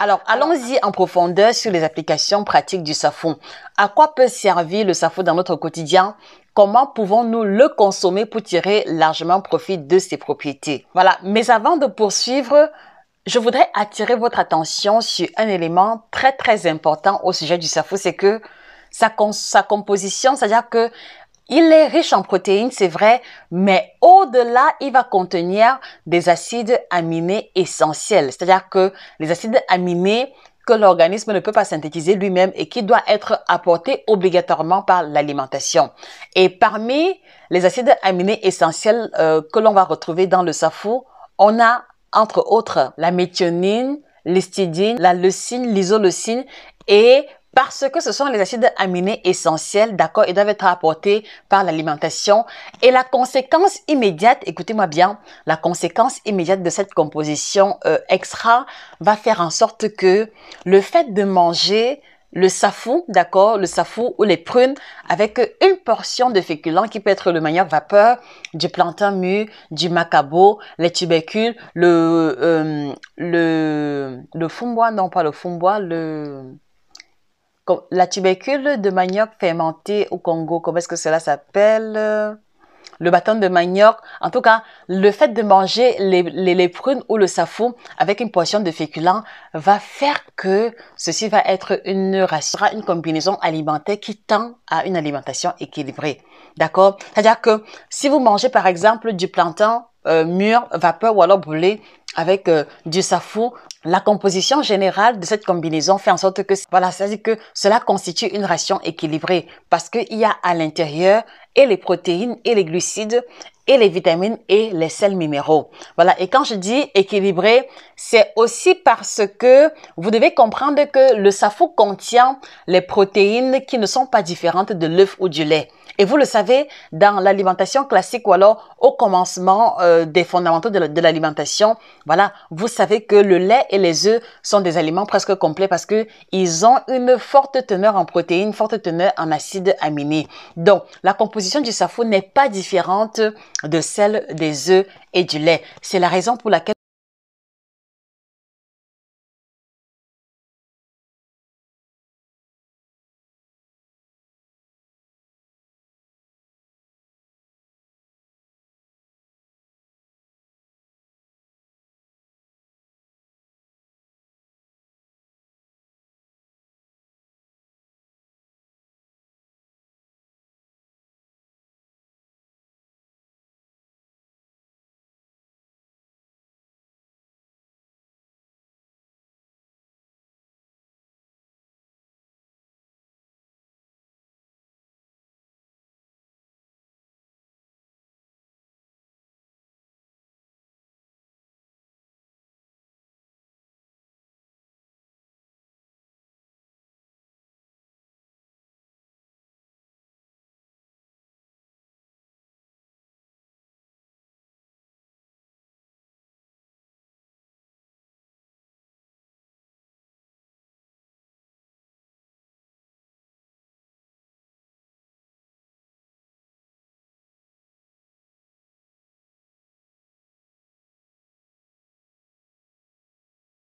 Alors, allons-y en profondeur sur les applications pratiques du SAFou. À quoi peut servir le SAFou dans notre quotidien? Comment pouvons-nous le consommer pour tirer largement profit de ses propriétés? Voilà, mais avant de poursuivre, je voudrais attirer votre attention sur un élément très important au sujet du SAFou, c'est que sa composition, c'est-à-dire que il est riche en protéines, c'est vrai, mais au-delà, il va contenir des acides aminés essentiels. C'est-à-dire que les acides aminés que l'organisme ne peut pas synthétiser lui-même et qui doivent être apportés obligatoirement par l'alimentation. Et parmi les acides aminés essentiels que l'on va retrouver dans le SAFou, on a entre autres la méthionine, l'histidine, la leucine, l'isoleucine et parce que ce sont les acides aminés essentiels, d'accord, ils doivent être apportés par l'alimentation. Et la conséquence immédiate, écoutez-moi bien, la conséquence immédiate de cette composition extra va faire en sorte que le fait de manger le SAFou, d'accord, le SAFou ou les prunes avec une portion de féculents qui peut être le manioc vapeur, du plantain mûr, du macabo, les tubercules, le fumbois, non pas le fumbois, la tubercule de manioc fermenté au Congo, comment est-ce que cela s'appelle? Le bâton de manioc. En tout cas, le fait de manger les prunes ou le SAFou avec une portion de féculents va faire que ceci va être une combinaison alimentaire qui tend à une alimentation équilibrée. D'accord? C'est-à-dire que si vous mangez par exemple du plantain mûr, vapeur ou alors brûlé avec du SAFou, la composition générale de cette combinaison fait en sorte que, voilà, c'est-à-dire que cela constitue une ration équilibrée parce qu'il y a à l'intérieur et les protéines et les glucides et les vitamines et les sels minéraux. Voilà. Et quand je dis équilibré, c'est aussi parce que vous devez comprendre que le SAFou contient les protéines qui ne sont pas différentes de l'œuf ou du lait. Et vous le savez, dans l'alimentation classique ou alors au commencement des fondamentaux de l'alimentation, voilà, vous savez que le lait et les œufs sont des aliments presque complets parce que ils ont une forte teneur en protéines, forte teneur en acides aminés. Donc, la composition du SAFou n'est pas différente de celle des œufs et du lait. C'est la raison pour laquelle